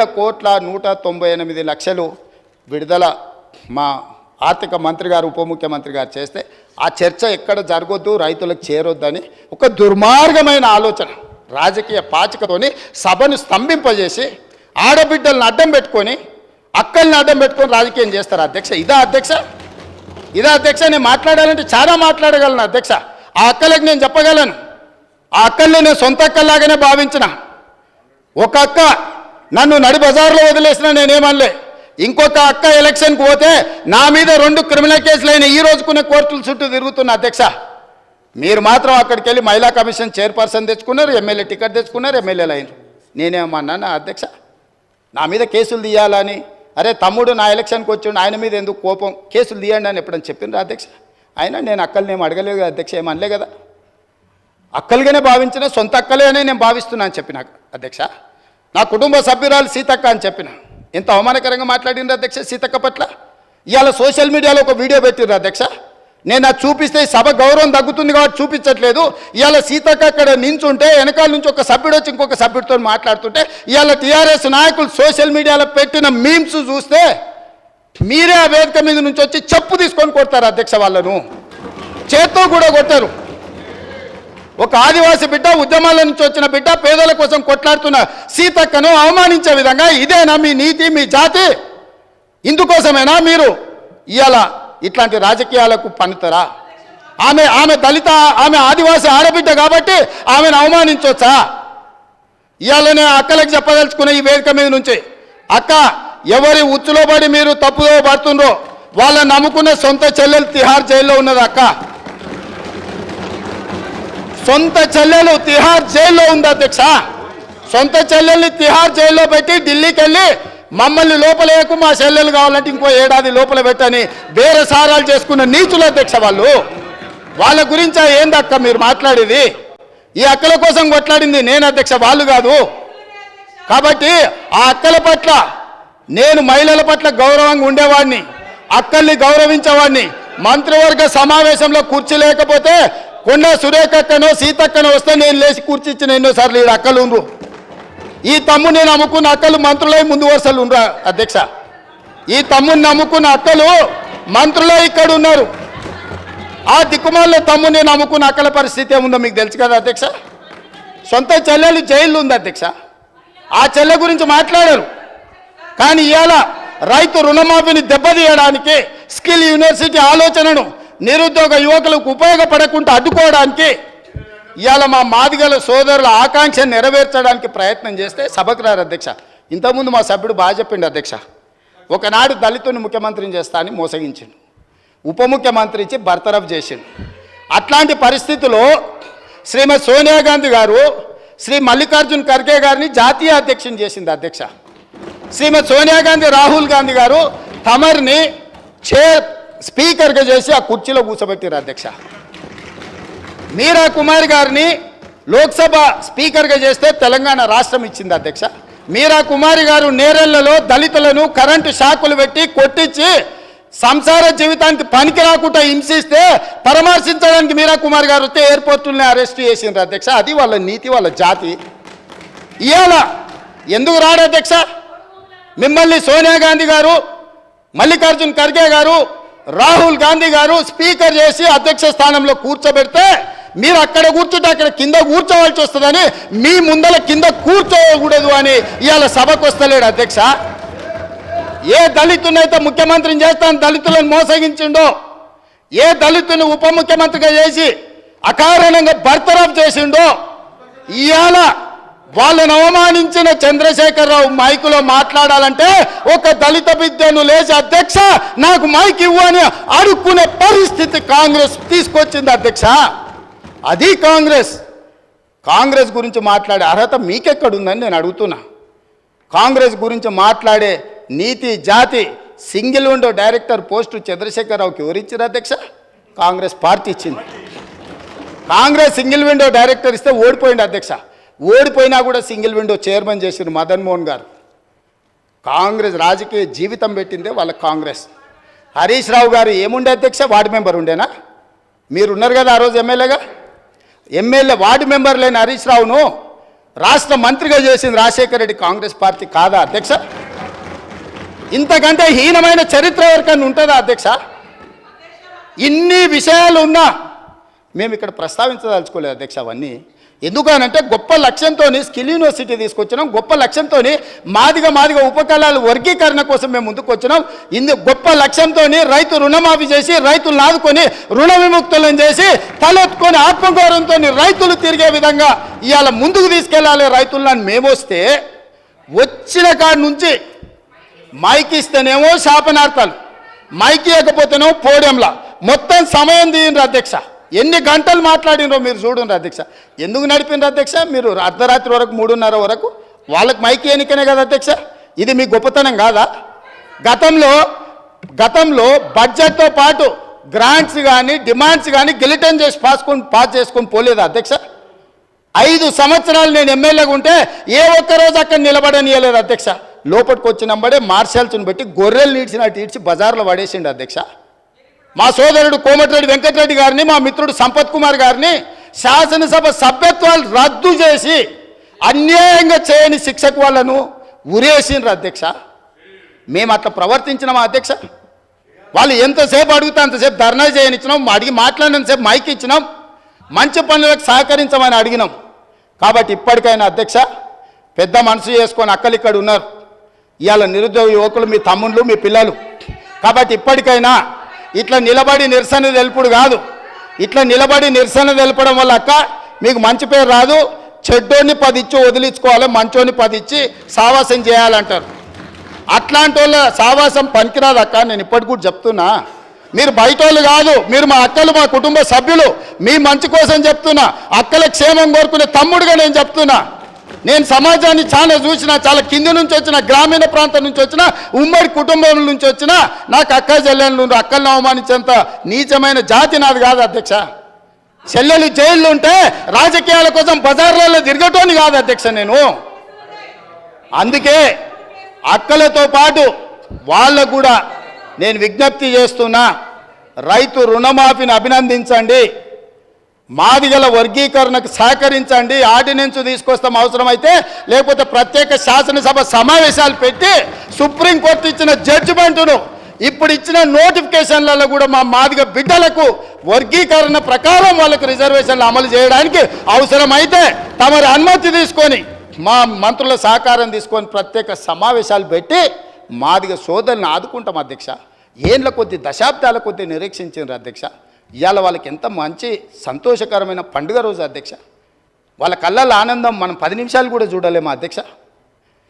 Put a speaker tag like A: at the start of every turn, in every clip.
A: 1,198,00,000 విడుదల మా ఆర్థిక మంత్రి గారు ఉప ముఖ్యమంత్రి గారు చేస్తే ఆ చర్చ ఎక్కడ జరగొద్దు, రైతులకు చేరొద్దని ఒక దుర్మార్గమైన ఆలోచన రాజకీయ పాచికతోని సభను స్తంభింపజేసి ఆడబిడ్డలను అడ్డం పెట్టుకొని అక్కల్ని అడ్డం పెట్టుకొని రాజకీయం చేస్తారు అధ్యక్ష. ఇదా అధ్యక్ష? నేను మాట్లాడాలంటే చాలా మాట్లాడగలను అధ్యక్ష. ఆ అక్కలకు నేను చెప్పగలను, ఆ అక్కల్ని నేను సొంత అక్కల్లాగానే భావించిన. ఒక అక్క నన్ను నడి బజార్లో వదిలేసినా నేనేమనలే. ఇంకొక అక్క ఎలక్షన్కి పోతే నా మీద 2 క్రిమినల్ కేసులు అయినా ఈ రోజుకునే కోర్టుల చుట్టూ తిరుగుతున్న అధ్యక్ష. మీరు మాత్రం అక్కడికి వెళ్ళి మహిళా కమిషన్ చైర్పర్సన్ తెచ్చుకున్నారు, ఎమ్మెల్యే టికెట్ తెచ్చుకున్నారు, ఎమ్మెల్యేలు అయినారు. నేనేమన్నా అధ్యక్ష నా మీద కేసులు తీయాలని? అరే తమ్ముడు నా ఎలక్షన్కి వచ్చిండు, ఆయన మీద ఎందుకు కోపం, కేసులు తీయండి అని ఎప్పుడని చెప్పిండ్రు అధ్యక్ష? అయినా నేను అక్కల్ని అడగలేదు కదా అధ్యక్ష, ఏమనలే కదా. అక్కలుగానే భావించిన, సొంత అక్కలే అని నేను భావిస్తున్నా అని చెప్పిన అధ్యక్ష. నా కుటుంబ సభ్యురాలు సీతక్క అని చెప్పిన. ఎంత అవమానకరంగా మాట్లాడిండ్రు అధ్యక్ష సీతక్క పట్ల. ఇవాళ సోషల్ మీడియాలో ఒక వీడియో పెట్టిర్రు అధ్యక్ష. నేను అది చూపిస్తే సభ గౌరవం తగ్గుతుంది కాబట్టి చూపించట్లేదు. ఇవాళ సీతక్క అక్కడ నించుంటే వెనకాల నుంచి ఒక సభ్యుడు వచ్చి ఇంకొక సభ్యుడితో మాట్లాడుతుంటే ఇవాళ టీఆర్ఎస్ నాయకులు సోషల్ మీడియాలో పెట్టిన మీమ్స్ చూస్తే మీరే ఆ వేదిక మీద నుంచి వచ్చి చెప్పు తీసుకొని కొడతారు అధ్యక్ష. వాళ్ళను చేత్తో కూడా కొట్టారు. ఒక ఆదివాసీ బిడ్డ, ఉద్యమాల నుంచి వచ్చిన బిడ్డ, పేదల కోసం కొట్లాడుతున్న సీతక్కను అవమానించే విధంగా ఇదేనా మీ నీతి, మీ జాతి? ఇందుకోసమేనా మీరు ఇవాళ ఇట్లాంటి రాజకీయాలకు పన్నుతారా? ఆమె దళిత, ఆమె ఆదివాసీ ఆడబిడ్డ కాబట్టి ఆమెను అవమానించవచ్చా? ఇవాళ నేను అక్కలకు చెప్పదలుచుకున్న ఈ వేదిక మీద నుంచి, అక్క ఎవరి ఉచ్చులో పడి మీరు తప్పుదో పడుతుండ్రో వాళ్ళని నమ్ముకున్న సొంత చెల్లెలు తిహార్ జైల్లో ఉన్నది అక్క. సొంత చెల్లెలు తిహార్ జైల్లో ఉంది అధ్యక్ష. సొంత చెల్లెల్ని తిహార్ జైల్లో పెట్టి ఢిల్లీకి వెళ్ళి మమ్మల్ని లోపలేకు, మా చెల్లెలు కావాలంటే ఇంకో ఏడాది లోపల పెట్టని వేరే సారాలు చేసుకున్న నీచుల అధ్యక్ష వాళ్ళు. వాళ్ళ గురించి ఏందక్క మీరు మాట్లాడేది? ఈ అక్కల కోసం కొట్లాడింది నేను అధ్యక్ష, వాళ్ళు కాదు. కాబట్టి ఆ అక్కల పట్ల నేను మహిళల పట్ల గౌరవంగా ఉండేవాడిని, అక్కల్ని గౌరవించేవాడిని. మంత్రివర్గ సమావేశంలో కుర్చీ లేకపోతే కొండ సురేఖక్కనో సీతక్కనో వస్తే నేను లేచి కుర్చీ ఇచ్చిన ఎన్నోసార్లు. ఈ అక్కలు ఉండ్రు, ఈ తమ్ముని నమ్ముకున్న అక్కలు మంత్రులై ముందు వరుసలు ఉండరా అధ్యక్ష. ఈ తమ్ముని నమ్ముకున్న అక్కలు మంత్రులే ఇక్కడ ఉన్నారు. ఆ దిక్కుమాల తమ్ముని నమ్ముకున్న అక్కల పరిస్థితి ఏముందో మీకు తెలుసు కదా అధ్యక్ష. సొంత చెల్లెలు జైల్లో ఉంది అధ్యక్ష. ఆ చెల్లె గురించి మాట్లాడారు. కానీ ఇవాళ రైతు రుణమాఫీని దెబ్బతీయడానికి, స్కిల్ యూనివర్సిటీ ఆలోచనను నిరుద్యోగ యువకులకు ఉపయోగపడకుండా అడ్డుకోవడానికి ఇవాళ మా మాదిగల సోదరుల ఆకాంక్ష నెరవేర్చడానికి ప్రయత్నం చేస్తే సభకు రారు అధ్యక్ష. ఇంతకుముందు మా సభ్యుడు బాగా చెప్పిండు అధ్యక్ష. ఒకనాడు దళితుని ముఖ్యమంత్రిని చేస్తా అని మోసగించిండు, ఉప ముఖ్యమంత్రి ఇచ్చి బర్తరఫ్ చేసిండు. అట్లాంటి పరిస్థితుల్లో శ్రీమతి సోనియా గాంధీ గారు శ్రీ మల్లికార్జున్ ఖర్గే గారిని జాతీయ అధ్యక్షుని చేసింది అధ్యక్ష. శ్రీమతి సోనియా గాంధీ రాహుల్ గాంధీ గారు తమరిని స్పీకర్గా చేసి ఆ కుర్చీలో కూర్చోబెట్టారు అధ్యక్ష. మీరా కుమార్ గారిని లోక్సభ స్పీకర్గా చేస్తే తెలంగాణ రాష్ట్రం ఇచ్చింది అధ్యక్ష. మీరా కుమారి గారు నేరెళ్లలో దళితులను కరెంటు షాకులు పెట్టి కొట్టించి సంసార జీవితానికి పనికి రాకుండా హింసిస్తే పరామర్శించడానికి మీరా కుమార్ గారు వస్తే ఎయిర్పోర్టుల్ని అరెస్ట్ చేసిండ్రు అధ్యక్ష. అది వాళ్ళ నీతి, వాళ్ళ జాతి. ఇవాళ ఎందుకు రాడు అధ్యక్ష? మిమ్మల్ని సోనియా గాంధీ గారు, మల్లికార్జున్ ఖర్గే గారు, రాహుల్ గాంధీ గారు స్పీకర్ చేసి అధ్యక్ష స్థానంలో కూర్చోబెడితే మీరు అక్కడ కూర్చుంటే అక్కడ కింద కూర్చోవలసి వస్తుందని మీ ముందల కింద కూర్చోకూడదు అని ఇవాళ సభకు వస్తలేడు అధ్యక్ష. ఏ దళితునైతే ముఖ్యమంత్రిని చేస్తాను దళితులను మోసగించిండో, ఏ దళితుని ఉప ముఖ్యమంత్రిగా చేసి అకారణంగా బర్తరఫ్ చేసిండో, ఇవాళ వాళ్ళను అవమానించిన చంద్రశేఖరరావు మైకులో మాట్లాడాలంటే ఒక దళిత బిడ్డను లేచి అధ్యక్ష నాకు మైక్ ఇవ్వు అని అడుక్కునే పరిస్థితి కాంగ్రెస్ తీసుకొచ్చింది అధ్యక్ష. అది కాంగ్రెస్ గురించి మాట్లాడే అర్హత మీకెక్కడుందని నేను అడుగుతున్నా. కాంగ్రెస్ గురించి మాట్లాడే నీతి, జాతి, సింగిల్ విండో డైరెక్టర్ పోస్టు చంద్రశేఖరరావుకి ఎవరిచ్చారు అధ్యక్ష? కాంగ్రెస్ పార్టీ ఇచ్చింది. కాంగ్రెస్ సింగిల్ విండో డైరెక్టర్ ఇస్తే ఓడిపోయింది అధ్యక్ష. ఓడిపోయినా కూడా సింగిల్ విండో చైర్మన్ చేసిన మదన్ మోహన్ గారు. కాంగ్రెస్ రాజకీయ జీవితం పెట్టిందే వాళ్ళ కాంగ్రెస్. హరీష్ రావు గారు ఏముండే అధ్యక్ష? వార్డు మెంబర్ ఉండేనా? మీరున్నారు కదా ఆ రోజు ఎమ్మెల్యేగా. ఎమ్మెల్యే వార్డు మెంబర్ లేని హరీష్ రావును రాష్ట్ర మంత్రిగా చేసింది రాజశేఖర రెడ్డి కాంగ్రెస్ పార్టీ కాదా అధ్యక్ష? ఇంతకంటే హీనమైన చరిత్ర ఎవరికైనా ఉంటుందా అధ్యక్ష? ఇన్ని విషయాలు ఉన్నా మేము ఇక్కడ ప్రస్తావించదలుచుకోలేదు అధ్యక్ష. అవన్నీ ఎందుకనంటే గొప్ప లక్ష్యంతో స్కిల్ యూనివర్సిటీ తీసుకొచ్చినాం, గొప్ప లక్ష్యంతో మాదిగ ఉపకళాల వర్గీకరణ కోసం మేము ముందుకు వచ్చినాం. గొప్ప లక్ష్యంతో రైతు రుణమాఫీ చేసి రైతులను ఆదుకొని రుణ విముక్తులను చేసి తలెత్తుకొని ఆత్మగౌరవంతో రైతులు తిరిగే విధంగా ఇవాళ ముందుకు తీసుకెళ్ళాలి రైతులను మేము వస్తే, వచ్చిన కాడి నుంచి మైకి ఇస్తేనేమో శాపనార్థాలు, మైకి ఇవ్వకపోతేనేమో పోడియంలా మొత్తం సమయం తీయండి అధ్యక్ష. ఎన్ని గంటలు మాట్లాడినరో మీరు చూడండి అధ్యక్ష. ఎందుకు నడిపినారు అధ్యక్ష? మీరు అర్ధరాత్రి వరకు 3:30 వరకు వాళ్ళకి మైకి ఎన్నికనే కదా అధ్యక్ష. ఇది మీ గొప్పతనం కాదా? గతంలో బడ్జెట్తో పాటు గ్రాంట్స్ కానీ డిమాండ్స్ కానీ గిలిటన్ చేసి పాస్ చేసుకొని పోలేదా అధ్యక్ష? 5 సంవత్సరాలు నేను ఎమ్మెల్యేగా ఉంటే ఏ ఒక్కరోజు అక్కడ నిలబడనియలేదు అధ్యక్ష. లోపలికి వచ్చినప్పుడే మార్షల్స్ని పెట్టి గొర్రెలు నీడ్చినట్టు ఈడ్చి బజార్లో పడేసిండు అధ్యక్ష. మా సోదరుడు కోమటిరెడ్డి వెంకటరెడ్డి గారిని, మా మిత్రుడు సంపత్ కుమార్ గారిని శాసనసభ సభ్యత్వాలు రద్దు చేసి అన్యాయంగా చేయని శిక్షకు వాళ్ళను ఉరేసిండ్రు అధ్యక్ష. మేము అట్లా ప్రవర్తించినామా అధ్యక్ష? వాళ్ళు ఎంతసేపు అడిగితే అంతసేపు ధర్నా చేయనిచ్చినాం, అడిగి మాట్లాడినంతసేపు మైక్ ఇచ్చినాం, మంచి పనులకు సహకరించమని అడిగినాం. కాబట్టి ఇప్పటికైనా అధ్యక్ష పెద్ద మనసు చేసుకొని అక్కలు ఇక్కడ ఉన్నారు, ఇవాళ నిరుద్యోగ యువకులు మీ తమ్ముళ్ళు మీ పిల్లలు. కాబట్టి ఇప్పటికైనా ఇట్లా నిలబడి నిరసన తెలుపుడు కాదు, ఇట్లా నిలబడి నిరసన తెలపడం వల్ల అక్క మీకు మంచి పేరు రాదు. చెడ్డోని 10 ఇచ్చి వదిలించుకోవాలి, మంచోని 10 ఇచ్చి సావాసం చేయాలంటారు. అట్లాంటి వాళ్ళ సావాసం పనికిరాదు అక్క. నేను ఇప్పటికి కూడా చెప్తున్నా, మీరు బయట వాళ్ళు కాదు, మీరు మా అక్కలు, మా కుటుంబ సభ్యులు, మీ మంచి కోసం చెప్తున్నా. అక్కల క్షేమం కోరుకునే తమ్ముడుగా నేను చెప్తున్నా. నేను సమాజాన్ని చాలా చూసిన, చాలా కింది నుంచి వచ్చిన, గ్రామీణ ప్రాంతం నుంచి వచ్చిన, ఉమ్మడి కుటుంబం నుంచి వచ్చిన, నాకు అక్క చెల్లెళ్ళు అక్కలను అవమానించేంత నీచమైన జాతి నాది కాదు అధ్యక్ష. చెల్లెలు జైళ్ళు ఉంటే రాజకీయాల కోసం బజార్లలో తిరగటోని కాదు అధ్యక్ష నేను. అందుకే అక్కలతో పాటు వాళ్ళకు కూడా నేను విజ్ఞప్తి చేస్తున్నా, రైతు రుణమాఫీని అభినందించండి, మాదిగల వర్గీకరణకు సహకరించండి, ఆర్డినెన్స్ తీసుకొస్తాం అవసరమైతే, లేకపోతే ప్రత్యేక శాసనసభ సమావేశాలు పెట్టి సుప్రీంకోర్టు ఇచ్చిన జడ్జిమెంటును ఇప్పుడు ఇచ్చిన నోటిఫికేషన్లలో కూడా మా మాదిగ బిడ్డలకు వర్గీకరణ ప్రకారం వాళ్ళకు రిజర్వేషన్లు అమలు చేయడానికి అవసరమైతే తమరి అనుమతి తీసుకొని మా మంత్రుల సహకారం తీసుకొని ప్రత్యేక సమావేశాలు పెట్టి మాదిగ సోదరులను ఆదుకుంటాం అధ్యక్ష. ఏండ్ల కొద్ది దశాబ్దాల కొద్ది నిరీక్షించారు అధ్యక్ష. ఇవాళ వాళ్ళకి ఎంత మంచి సంతోషకరమైన పండుగ రోజు అధ్యక్ష. వాళ్ళ కళ్ళల్లో ఆనందం మనం 10 నిమిషాలు కూడా చూడలేమా అధ్యక్ష?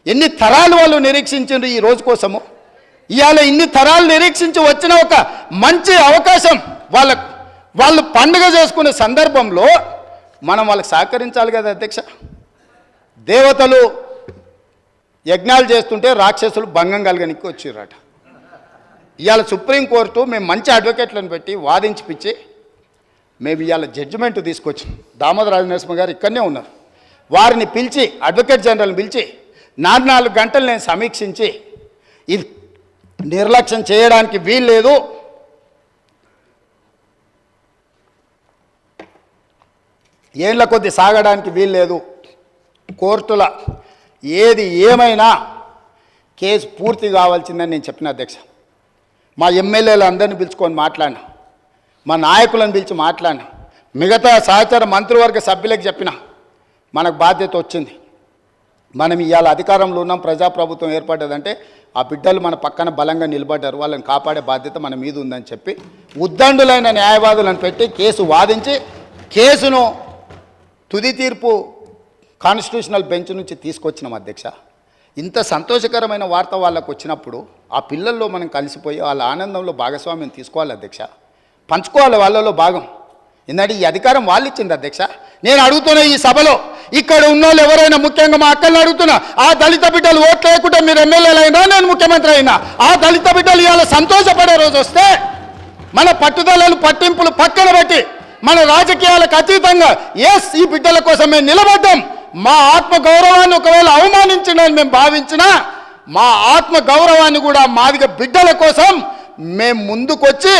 A: ఎన్ని తరాలు వాళ్ళు నిరీక్షించారు ఈ రోజు కోసము. ఇవాళ ఇన్ని తరాలు నిరీక్షించి వచ్చిన ఒక మంచి అవకాశం వాళ్ళు పండుగ చేసుకునే సందర్భంలో మనం వాళ్ళకి సహకరించాలి కదా అధ్యక్ష. దేవతలు యజ్ఞాలు చేస్తుంటే రాక్షసులు భంగం కలగనికి వచ్చిర్రట. ఇవాళ సుప్రీంకోర్టు మేము మంచి అడ్వకేట్లను పెట్టి వాదించిపిచ్చి మేము ఇవాళ జడ్జిమెంట్ తీసుకొచ్చాం. దామోదర రాజనరసింహ గారు ఇక్కడనే ఉన్నారు, వారిని పిలిచి అడ్వకేట్ జనరల్ని పిలిచి 4 గంటలు నేను సమీక్షించి ఇది నిర్లక్ష్యం చేయడానికి వీలు లేదు, ఏళ్ల కొద్ది సాగడానికి వీలు లేదు, కోర్టుల ఏది ఏమైనా కేసు పూర్తి కావాల్సిందని నేను చెప్పిన అధ్యక్ష. మా ఎమ్మెల్యేలు అందరినీ పిలుచుకొని మాట్లాడినా, మా నాయకులను పిలిచి మాట్లాడినా, మిగతా సహచర మంత్రివర్గ సభ్యులకు చెప్పిన మనకు బాధ్యత వచ్చింది. మనం ఇవాళ అధికారంలో ఉన్నాం, ప్రజాప్రభుత్వం ఏర్పడ్డదంటే ఆ బిడ్డలు మన పక్కన బలంగా నిలబడ్డారు, వాళ్ళని కాపాడే బాధ్యత మన మీద ఉందని చెప్పి ఉద్దండులైన న్యాయవాదులను పెట్టి కేసు వాదించి కేసును తుది తీర్పు కాన్స్టిట్యూషనల్ బెంచ్ నుంచి తీసుకొచ్చినాం అధ్యక్ష. ఇంత సంతోషకరమైన వార్త వాళ్ళకు వచ్చినప్పుడు ఆ పిల్లల్లో మనం కలిసిపోయి వాళ్ళ ఆనందంలో భాగస్వామ్యం తీసుకోవాలి అధ్యక్ష, పంచుకోవాలి వాళ్ళలో భాగం. ఎందుకంటే ఈ అధికారం వాళ్ళు ఇచ్చింది అధ్యక్ష. నేను అడుగుతున్నా ఈ సభలో ఇక్కడ ఉన్న వాళ్ళు ఎవరైనా, ముఖ్యంగా మా అక్కల్ని అడుగుతున్నా, ఆ దళిత బిడ్డలు ఓట్లు లేకుండా మీరు ఎమ్మెల్యేలు అయినా, నేను ముఖ్యమంత్రి అయినా, ఆ దళిత బిడ్డలు ఇవాళ సంతోషపడే రోజు వస్తే మన పట్టుదలలు పట్టింపులు పక్కన పెట్టి మన రాజకీయాలకు అతీతంగా ఈ బిడ్డల కోసం మేము నిలబడ్డాం. మా ఆత్మ గౌరవాన్ని ఒకవేళ అవమానించిందని మేము భావించినా మా ఆత్మ గౌరవాన్ని కూడా మాదిగ బిడ్డల కోసం మేము ముందుకొచ్చి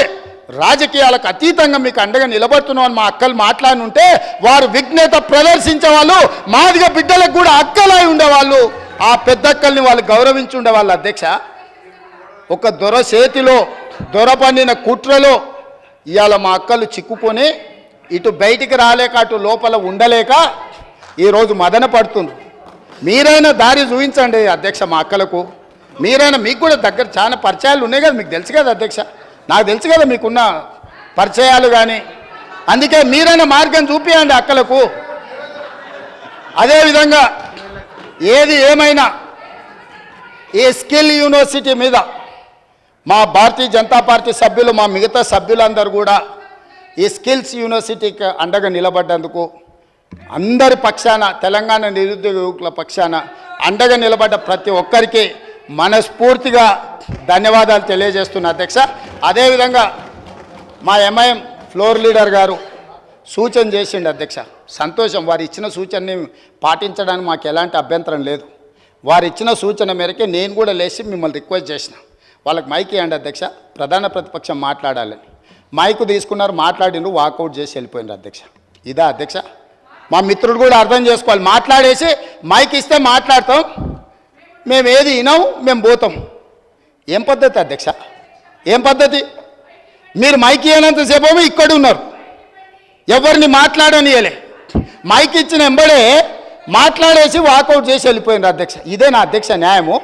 A: రాజకీయాలకు అతీతంగా మీకు అండగా నిలబడుతున్నామని మా అక్కలు మాట్లాడుంటే వారు విఘ్నత ప్రదర్శించే వాళ్ళు, మాదిగ బిడ్డలకు కూడా అక్కలై ఉండేవాళ్ళు, ఆ పెద్దక్కల్ని వాళ్ళు గౌరవించి ఉండేవాళ్ళు. అధ్యక్ష, ఒక దొర చేతిలో దొర పండిన కుట్రలో ఇవాళ మా అక్కలు చిక్కుకొని ఇటు బయటికి రాలేక అటు లోపల ఉండలేక ఈరోజు మదన పడుతుంది. మీరైనా దారి చూపించండి అధ్యక్ష మా అక్కలకు. మీరైనా, మీకు కూడా దగ్గర చాలా పరిచయాలు ఉన్నాయి కదా, మీకు తెలుసు కదా అధ్యక్ష, నాకు తెలుసు కదా మీకున్న పరిచయాలు. కానీ అందుకే మీరైనా మార్గం చూపించండి అక్కలకు. అదేవిధంగా ఏది ఏమైనా ఈ స్కిల్ యూనివర్సిటీ మీద మా భారతీయ జనతా పార్టీ సభ్యులు, మా మిగతా సభ్యులందరూ కూడా ఈ స్కిల్స్ యూనివర్సిటీకి అండగా నిలబడ్డందుకు అందరి పక్షాన, తెలంగాణ నిరుద్యోగ యువకుల పక్షాన అండగా నిలబడ్డ ప్రతి ఒక్కరికి మనస్ఫూర్తిగా ధన్యవాదాలు తెలియజేస్తున్నా అధ్యక్ష. అదేవిధంగా మా ఎంఐఎం ఫ్లోర్ లీడర్ గారు సూచన చేసిండు అధ్యక్ష, సంతోషం. వారు ఇచ్చిన సూచనని పాటించడానికి మాకు ఎలాంటి అభ్యంతరం లేదు. వారు ఇచ్చిన సూచన మేరకే నేను కూడా లేచి మిమ్మల్ని రిక్వెస్ట్ చేసిన, వాళ్ళకి మైక్ ఇవ్వండి అధ్యక్ష, ప్రధాన ప్రతిపక్షం మాట్లాడాలని. మైకు తీసుకున్నారు, మాట్లాడిండ్రు, వాకౌట్ చేసి వెళ్ళిపోయినారు అధ్యక్ష. ఇదా అధ్యక్ష? మా మిత్రుడు కూడా అర్థం చేసుకోవాలి, మాట్లాడేసి మైక్ ఇస్తే మాట్లాడతాం, మేము ఏది వినాం, మేము పోతాం. ఏం పద్ధతి అధ్యక్ష? ఏం పద్ధతి? మీరు మైక్ ఇవ్వనంతసేపు ఇక్కడ ఉన్నారు, ఎవరిని మాట్లాడనియలే. మైక్ ఇచ్చిన వెంబడే మాట్లాడేసి వాకౌట్ చేసి వెళ్ళిపోయినారు అధ్యక్ష. ఇదే నా అధ్యక్ష న్యాయము?